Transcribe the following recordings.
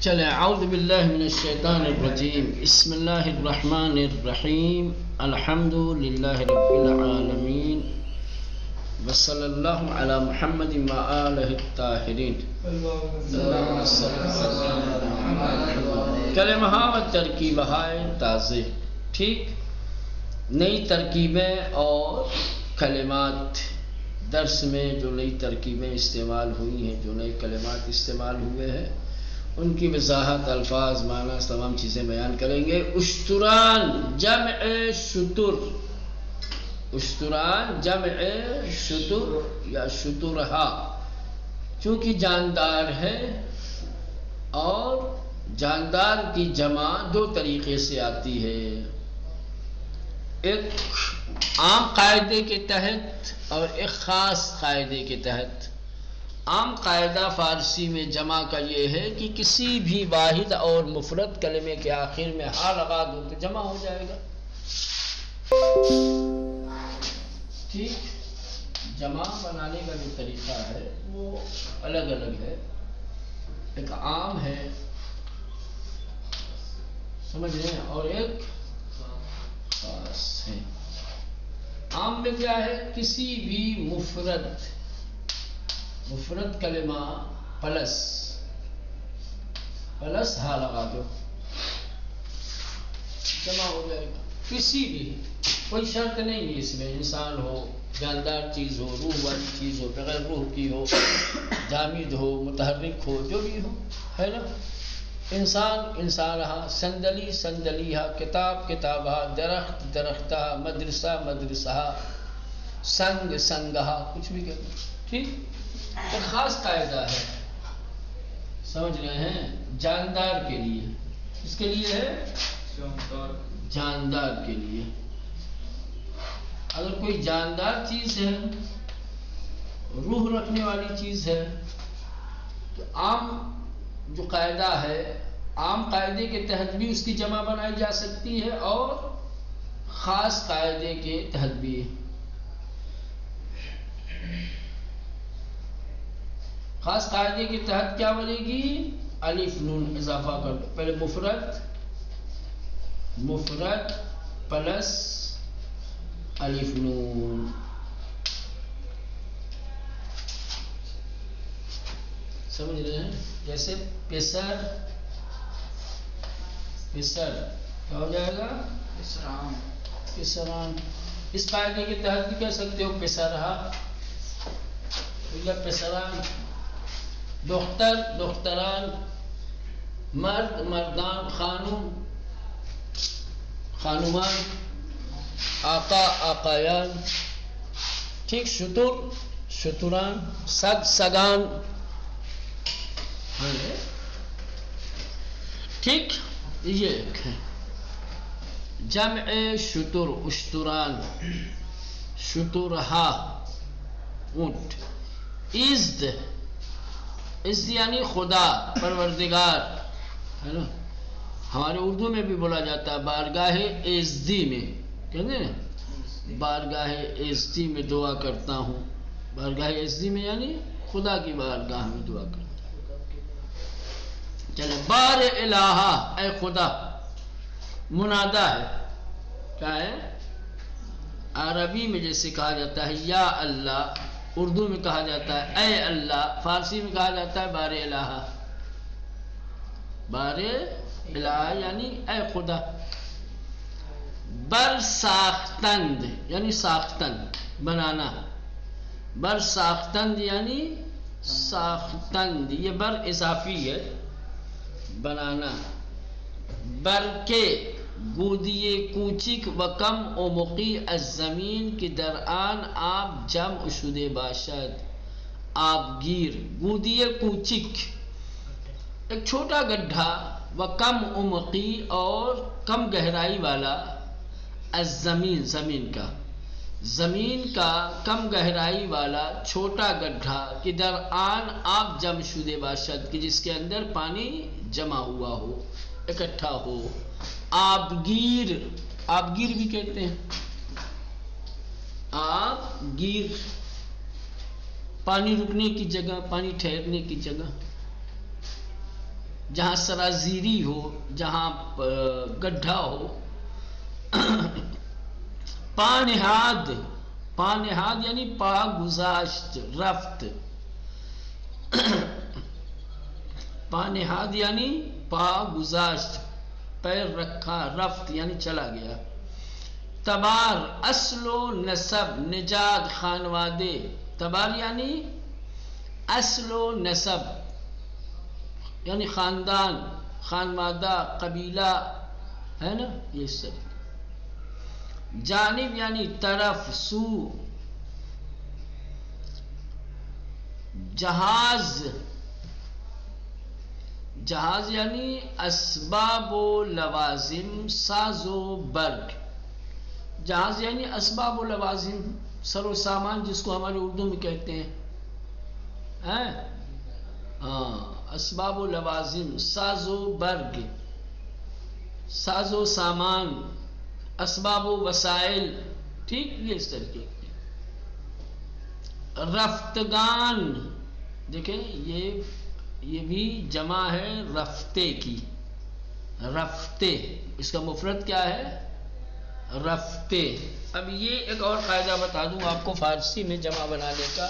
چلیں اعوذ باللہ من الشیطان الرجیم بسم اللہ الرحمن الرحیم الحمد للہ رب العالمین وصلی اللہ علی محمد وآلہ الطاہرین کلمہ و ترکیبہ تازہ ٹھیک نئی ترکیبیں اور کلمات درس میں جو نئی ترکیبیں استعمال ہوئی ہیں جو نئے کلمات استعمال ہوئے ہیں ان کی وضاحت الفاظ معنی تمام چیزیں بیان کریں گے. اشتران جمع شتر، اشتران جمع شتر یا شترہا، چونکہ جاندار ہے اور جاندار کی جمع دو طریقے سے آتی ہے، ایک عام قاعدے کے تحت اور ایک خاص قاعدے کے تحت. عام قاعدہ فارسی میں جمع کا یہ ہے کہ کسی بھی واحد اور مفرد کلمے کے آخر میں ہا لگا دو تو جمع ہو جائے گا. ٹھیک، جمع بنانے کا جو طریقہ ہے وہ الگ الگ ہے، ایک عام ہے سمجھ رہے ہیں اور ایک خاص ہے. عام میں کیا ہے، کسی بھی مفرد کلمہ پلس ہا لگا دو جمع ہو جائے گا. کسی بھی کوئی شرط نہیں ہے اس میں، انسان ہو، جاندار چیز ہو، روح والی چیز ہو، بغیر روح کی ہو، جامد ہو، متحرک ہو، جو بھی ہو ہے نا. انسان رہا، صندلی صندلیہا، کتاب کتابہا، درخت درختہ، مدرسہ مدرسہ، سنگ سنگہا، کچھ بھی کہتے ہیں. ٹھیک، ایک خاص قاعدہ ہے سمجھ رہے ہیں جاندار کے لیے. اس کے لیے ہے جاندار کے لیے. اگر کوئی جاندار چیز ہے، روح رکھنے والی چیز ہے تو عام جو قاعدہ ہے، عام قاعدے کے تحت بھی اس کی جمع بنائی جا سکتی ہے اور خاص قاعدے کے تحت بھی. خاص قاعدے کے تحت کیا بنے گی، الف نون اضافہ کر دو. پہلے مفرد پلس الف نون. سمجھ رہے ہیں، جیسے پسر کیا ہو جائے گا، پسران. اس قاعدے کے تحت بھی کہہ سکتے ہو پسرہا یا پسران. دختر دختران، مرد مردان، خانم خانمان، آقا آقایان. ٹھیک، شتر شتران، سگ سگان. ٹھیک، یہ ایک ہے جمع شتر، اشتران، شترہا اونٹ. عزد یعنی خدا، پروردگار ہے نا. ہمارے اردو میں بھی بولا جاتا ہے بارگاہ عزدی میں، کہتے ہیں بارگاہ عزدی میں دعا کرتا ہوں. بارگاہ عزدی میں یعنی خدا کی بارگاہ میں دعا کرتا ہوں. چلے، بار الہا اے خدا، منادا ہے. کیا ہے، عربی میں جیسے کہا جاتا ہے یا اللہ، اردو میں کہا جاتا ہے اے اللہ، فارسی میں کہا جاتا ہے بار الہا. بار الہا یعنی اے خدا. بر ساختند یعنی ساختند بنانا، بر ساختند یعنی ساختند، یہ بر اضافی ہے بنانا. بر کے گودیے کوچک و کم عمقی از زمین کی درآن آب جمع شده باشد. آبگیر، گودیے کوچک ایک چھوٹا گڈھا، و کم عمقی اور کم گہرائی والا، از زمین زمین کا کم گہرائی والا چھوٹا گڈھا، کہ درآن آب جمع شده باشد، کہ جس کے اندر پانی جمع ہوا ہو، اکٹھا ہو. آبگیر، آبگیر بھی کہتے ہیں. آبگیر پانی رکنے کی جگہ، پانی ٹھہرنے کی جگہ. جہاں سرازیری ہو، جہاں گڈھا ہو. پانہاد، پانہاد یعنی پا گزاشت، رفت. پانہاد یعنی پا گزاشت، پیر رکھا، رفت یعنی چلا گیا. تبار اصل و نسب، نجات خانوادے. تبار یعنی اصل و نسب یعنی خاندان، خانوادہ، قبیلہ ہے نا، یہ سب. جانب یعنی طرف، سو. جہاز، جہاز یعنی اسباب و لوازم، ساز و برگ. جہاز یعنی اسباب و لوازم، سر و سامان جس کو ہمارے اردو میں کہتے ہیں. ہاں، اسباب و لوازم، ساز و برگ، ساز و سامان، اسباب و وسائل. ٹھیک، یہ اس طریقے کے. رفتگان، دیکھیں یہ بھی جمع ہے رفتے کی. رفتے، اس کا مفرد کیا ہے؟ رفتے. اب یہ ایک اور قاعدہ بتا دوں آپ کو فارسی میں جمع بنانے کا.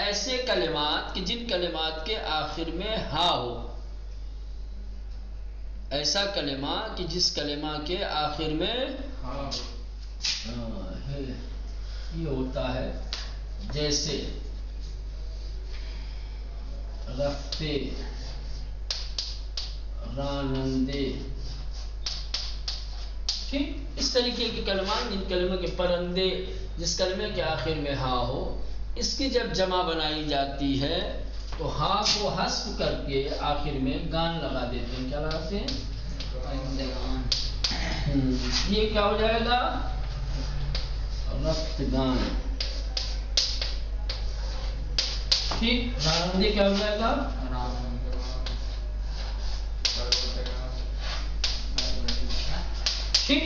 ایسے کلمات کہ جن کلمات کے آخر میں ہا ہو. ایسا کلمہ کہ جس کلمہ کے آخر میں یہ ہوتا ہے، جیسے رفتے، رانندے. ٹھیک، اس طریقے کے کلمات جن کلموں کے پرندے، جس کلمے کے آخر میں ہا ہو، اس کی جب جمع بنائی جاتی ہے تو ہا کو حذف کر کے آخر میں گان لگا دیتے ہیں. کیا لگاتے ہیں؟ یہ کیا ہو جائے گا؟ رفتگان. ٹھیک، رانندے کیا ہو جائے گا؟ ٹھیک،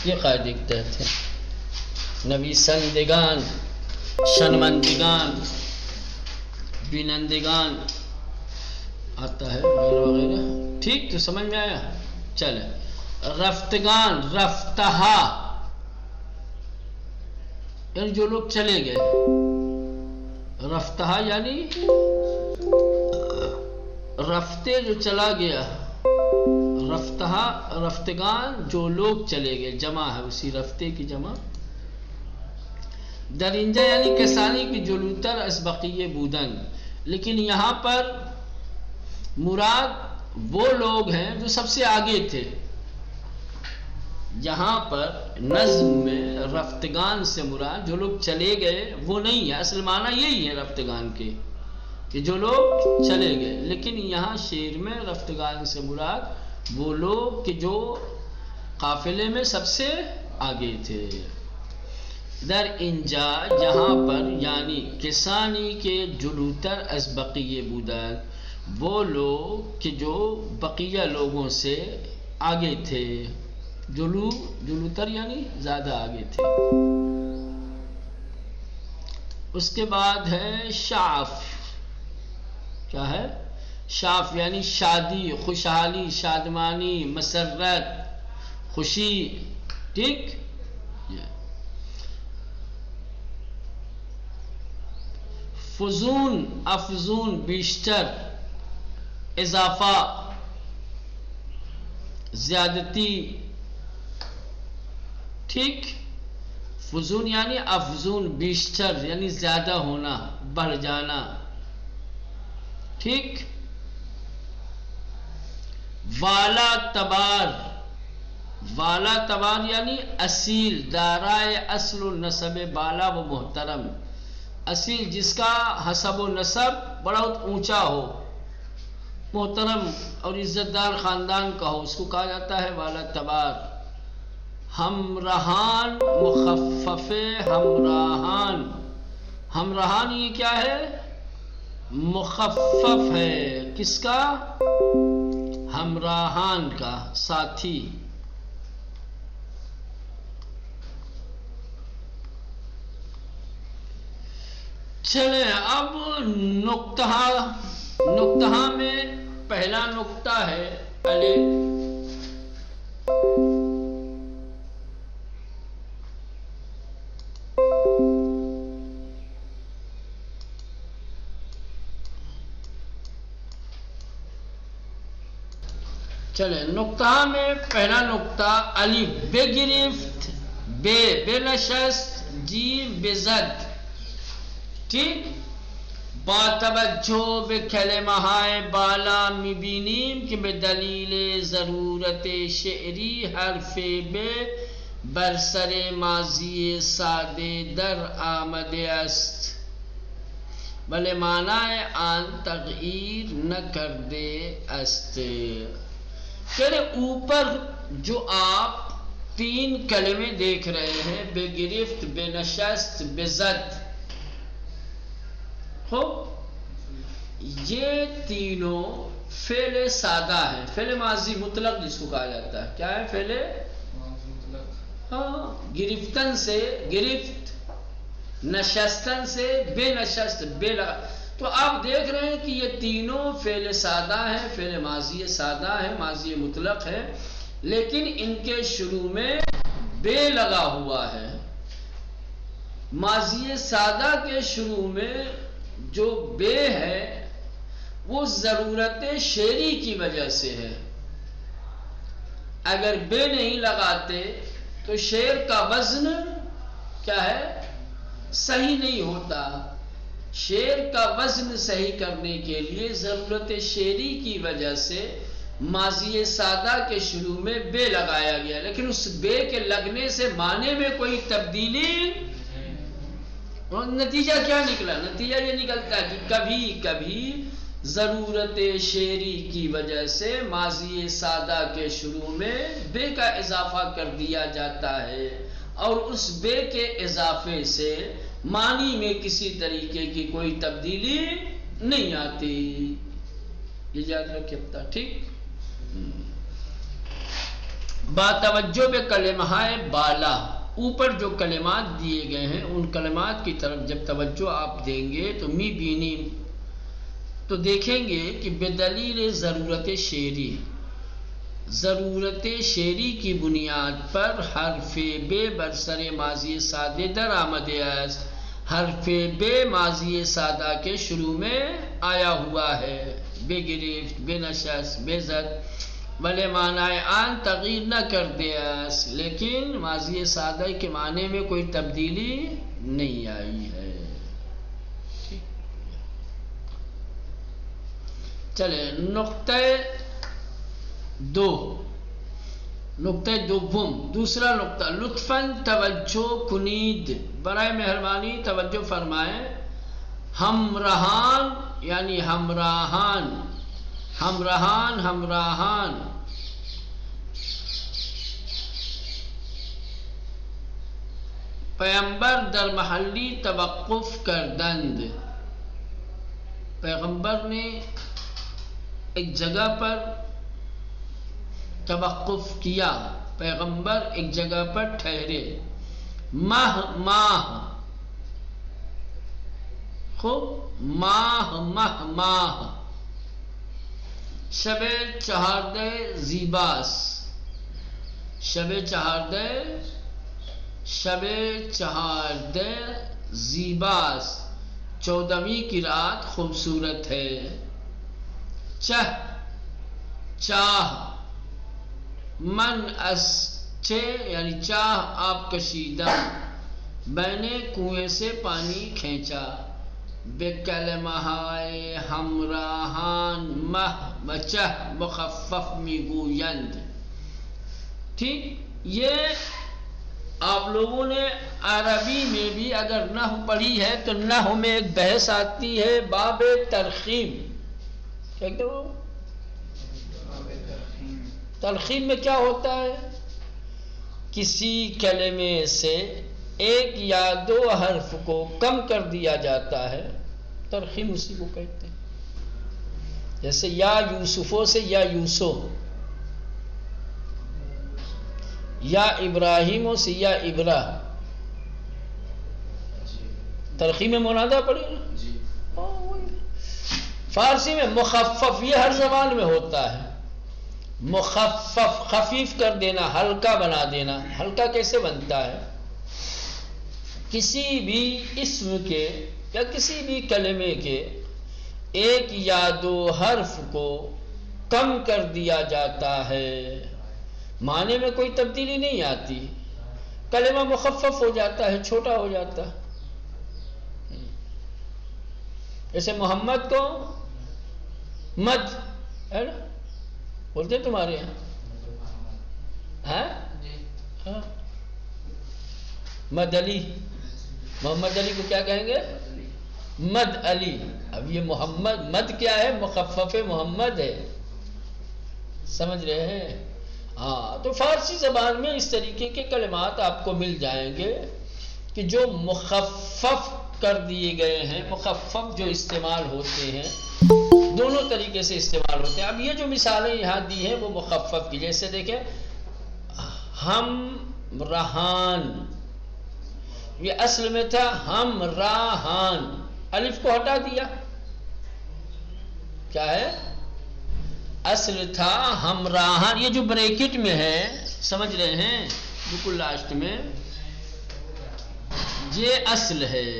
یہ قاعدے کے تحت ہے. نویسندگان، شنمندگان، بینندگان آتا ہے وغیرہ وغیرہ. ٹھیک، تو سمجھ میں آیا؟ چلے. رفتگان، رفتہا یعنی جو لوگ چلے گئے. رفتہا یعنی رفتے جو چلا گیا. رفتہا، رفتگان جو لوگ چلے گئے، جمع ہے اسی رفتے کی جمع. درنجہ یعنی کسانی کی جلوتر از بقیہ بودن. لیکن یہاں پر مراد وہ لوگ ہیں جو سب سے آگے تھے. یہاں پر نظم میں رفتگان سے مراد جو لوگ چلے گئے وہ نہیں ہے. اصل معنی یہی ہے رفتگان کے کہ جو لوگ چلے گئے، لیکن یہاں شعر میں رفتگان سے مراد وہ لوگ کہ جو قافلے میں سب سے آگے تھے. در اینجا یہاں پر یعنی کسانی کے جلوتر از بقیہ بودن، وہ لوگ کہ جو بقیہ لوگوں سے آگے تھے. جلوتر یعنی زیادہ آگے تھے. اس کے بعد ہے شعف. کیا ہے؟ شعف یعنی شادی، خوشحالی، شادمانی، مسرت، خوشی. ٹھیک. فضون، افزون، بیشتر، اضافہ، زیادتی. ٹھیک، فضون یعنی افزون، بیشتر یعنی زیادہ ہونا، بڑھ جانا. ٹھیک. والا تبار، والا تبار یعنی اصیل، دارائے اصل و نسب بالا و محترم. اصیل جس کا حسب و نسب بڑا اونچا ہو، محترم اور عزت دار خاندان کا ہو، اس کو کہا جاتا ہے والا تبار. ہمراہان، مخفف ہمراہان. ہمراہان یہ کیا ہے؟ مخفف ہے. کس کا؟ ہمراہان کا، ساتھی. چلیں اب نقطہ نقطہ میں پہلا نقطہ ہے الف، چلے نقطہ میں پہلا نقطہ الف بے گرفت، بے نشست، جیم بے زد، ٹھیک، با توجہ به کلمه های بالا میبینیم که به دلیل ضرورت شعری حرف ب بر سر ماضی ساده در آمده است ولی معنی آن تغییر نکرده است. کہ اوپر جو آپ تین کلمے دیکھ رہے ہیں، بے گرفت، بے نشست، بے زد، ہو، یہ تینوں فعل سادہ ہیں، فعل ماضی مطلق جس کو کہا جاتا ہے. کیا ہے فعل ماضی مطلق؟ ہاں، گرفتن سے گرفت، نشستن سے بے نشست، بے لگا. تو آپ دیکھ رہے ہیں کہ یہ تینوں فعل سادہ ہیں، فعل ماضی سادہ ہے، ماضی مطلق ہے، لیکن ان کے شروع میں بے لگا ہوا ہے. ماضی سادہ کے شروع میں جو بے ہے وہ ضرورت شعری کی وجہ سے ہے. اگر بے نہیں لگاتے تو شعر کا وزن کیا ہے؟ صحیح نہیں ہوتا. شعر کا وزن صحیح کرنے کے لیے ضرورت شعری کی وجہ سے ماضی سادہ کے شروع میں بے لگایا گیا، لیکن اس بے کے لگنے سے معنی میں کوئی تبدیلی. اور نتیجہ کیا نکلا؟ نتیجہ یہ نکلتا ہے کہ کبھی کبھی ضرورت شعری کی وجہ سے ماضی سادہ کے شروع میں بے کا اضافہ کر دیا جاتا ہے، اور اس بے کے اضافے سے معنی میں کسی طریقے کی کوئی تبدیلی نہیں آتی. یہ یاد رکھیے پتا، ٹھیک. با توجہ بے کلمہ بالا، اوپر جو کلمات دیے گئے ہیں ان کلمات کی طرف جب توجہ آپ دیں گے تو می بینیم، تو دیکھیں گے کہ بدلیل ضرورت شعری، ضرورت شعری کی بنیاد پر حرف بے برسر ماضی سادہ در آمده است. حرف بے ماضی سادہ کے شروع میں آیا ہوا ہے، بے گرفت، بے نشست، بے زد، ولی معنی آن تغییر نہ کرتے است، لیکن ماضی سادہ کے معنی میں کوئی تبدیلی نہیں آئی ہے. چلے نقطہ دو، نقطہ دوم، دوسرا نقطہ لطفاً توجہ کنید، برائے مہربانی توجہ فرمائیں. ہمراہان یعنی ہمراہان، ہمراہان، ہمراہان، پیغمبر در محلی توقف کردند. پیغمبر نے ایک جگہ پر توقف کیا، پیغمبر ایک جگہ پر ٹھہرے. ماہ ماہ، خوب، ماہ ماہ ماہ، شب چہاردہ زیباس، شب چہاردہ، شب چہاردہ زیباس، 14ویں کی رات خوبصورت ہے. چہ، چاہ، من از چے یعنی چاہ آپ کشیدہ، میں نے کنویں سے پانی کھینچا. بے کلمہائے ہمراہان مہ و چہ مخفف میگویند. ٹھیک، یہ آپ لوگوں نے عربی میں بھی اگر نحو پڑھی ہے تو نحو میں ایک بحث آتی ہے باب ترخیم. کہتے ہو ترخیم میں کیا ہوتا ہے؟ کسی کلمے سے ایک یا دو حرف کو کم کر دیا جاتا ہے، ترخیم اسی کو کہتے ہیں. جیسے یا یوسفوں سے یا یوسو، یا ابراہیموں سے یا ابراہ، ترخیم منادہ پڑھی نا. فارسی میں مخفف یہ ہر زبان میں ہوتا ہے. مخفف خفیف کر دینا، ہلکا بنا دینا. ہلکا کیسے بنتا ہے؟ کسی بھی اسم کے یا کسی بھی کلمے کے ایک یا دو حرف کو کم کر دیا جاتا ہے، معنی میں کوئی تبدیلی نہیں آتی، کلمہ مخفف ہو جاتا ہے، چھوٹا ہو جاتا ہے. جیسے محمد کو مد ہے نا بولتے تمہارے یہاں، ہاں مد علی، محمد علی کو کیا کہیں گے؟ مد علی. اب یہ محمد مد کیا ہے؟ مخفف محمد ہے. سمجھ رہے ہیں؟ ہاں تو فارسی زبان میں اس طریقے کے کلمات آپ کو مل جائیں گے کہ جو مخفف کر دیے گئے ہیں. مخفف جو استعمال ہوتے ہیں دونوں طریقے سے استعمال ہوتے ہیں. اب یہ جو مثالیں یہاں دی ہیں وہ مخفف کی، جیسے دیکھیں ہم رہان، یہ اصل میں تھا ہم راہان، الف کو ہٹا دیا. کیا ہے؟ اصل تھا ہم راہان، یہ جو بریکٹ میں ہے سمجھ رہے ہیں بالکل لاسٹ میں، یہ اصل ہے.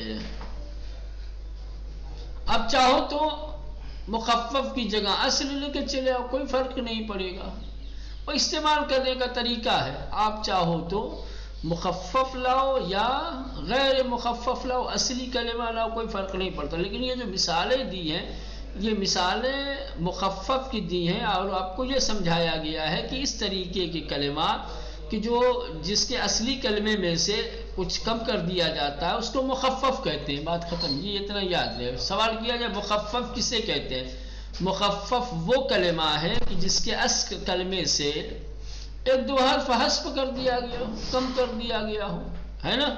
اب چاہو تو مخفف کی جگہ اصل لے کے چلے آؤ، کوئی فرق نہیں پڑے گا. وہ استعمال کرنے کا طریقہ ہے. آپ چاہو تو مخفف لاؤ یا غیر مخفف لاؤ، اصلی کلمہ لاؤ، کوئی فرق نہیں پڑتا. لیکن یہ جو مثالیں دی ہیں یہ مثالیں مخفف کی دی ہیں، اور آپ کو یہ سمجھایا گیا ہے کہ اس طریقے کے کلمات کہ جو جس کے اصلی کلمے میں سے کچھ کم کر دیا جاتا ہے اس کو مخفف کہتے ہیں. بات ختم. یہ اتنا یاد رہے. سوال کیا جائے مخفف کسے کہتے ہیں؟ مخفف وہ کلمہ ہے کہ جس کے اصل کلمے سے ایک دو حرف حذف کر دیا گیا ہو، کم کر دیا گیا ہو، ہے نا؟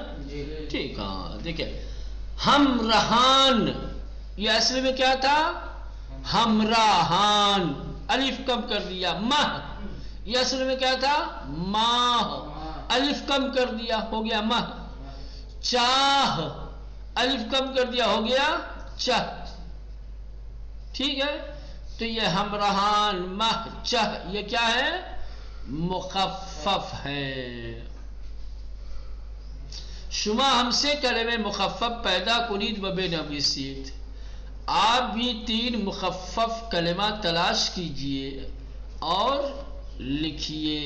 ٹھیک. ہاں دیکھیں ہم رہان، یہ اصل میں کیا تھا؟ ہم راہان، الف کم کر دیا. مہ، یہ اصل میں کیا تھا؟ ماہ، الف کم کر دیا ہو گیا مہ. چاہ، الف کم کر دیا ہو گیا چہ. ٹھیک ہے. تو یہ ہمراہان، مہ، چہ یہ کیا ہے؟ مخفف ہے. شما ہم سے کلمہ مخفف پیدا کنید و بنویسید. آپ بھی 3 مخفف کلمہ تلاش کیجئے اور لکھیے.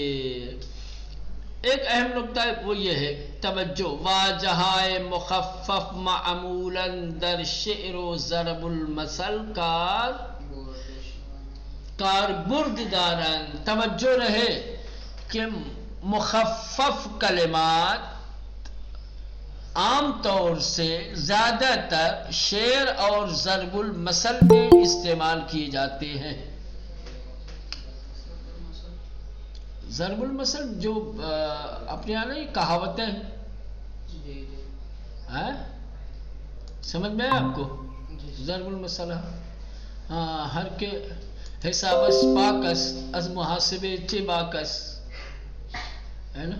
ایک اہم نکتہ وہ یہ ہے، توجہ، واجہائے مخفف معمولا در شعر و ضرب المثل کاربرد دارن. توجہ رہے کہ مخفف کلمات عام طور سے زیادہ تر شعر اور ضرب المثل میں استعمال کیے جاتے ہیں. ضرب المثل جو اپنے یہاں نہیں کہاوتیں ہیں، سمجھ میں آئے آپ کو؟ ضرب المثل ہاں، ہر کے حساب اس پاکس از محاسبے چے باکس، ہے نا؟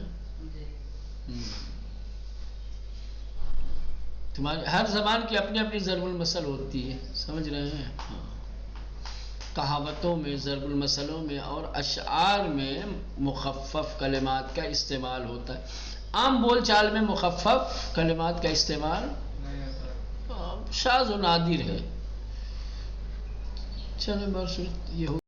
تمہاری ہر زبان کی اپنی اپنی ضرب المثل ہوتی ہے، سمجھ رہے ہیں؟ ہاں. کہاوتوں میں، ضرب المثلوں میں اور اشعار میں مخفف کلمات کا استعمال ہوتا ہے. عام بول چال میں مخفف کلمات کا استعمال شاذ و نادر ہے. چلیں بس یہ ہو